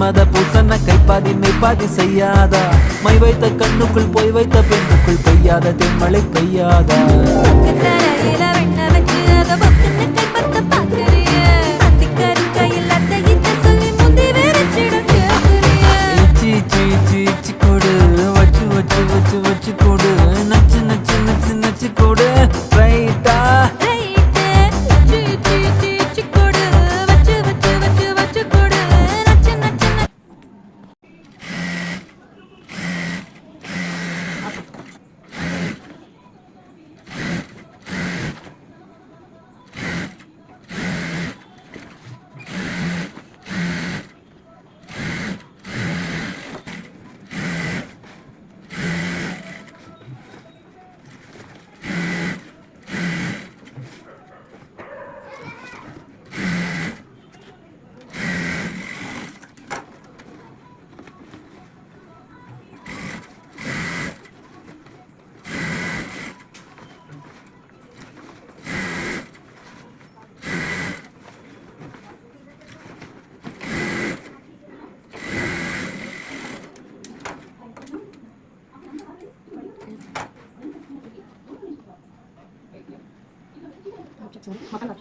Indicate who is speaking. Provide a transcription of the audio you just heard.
Speaker 1: மன்மத பூசன கைப்பாதி மெய்ப்பாதி செய்யாதா my வைத்த கண்ணுக்குள் போய் வைத்த பெண்ணுக்குள் பெய்யாத தென்மழை பெய்யாதா கொடு வச்சு வச்சு வச்சு வச்சு கொடு நச்சு நச்சு நச்சு நச்சு கொடு ரைட்டா
Speaker 2: makan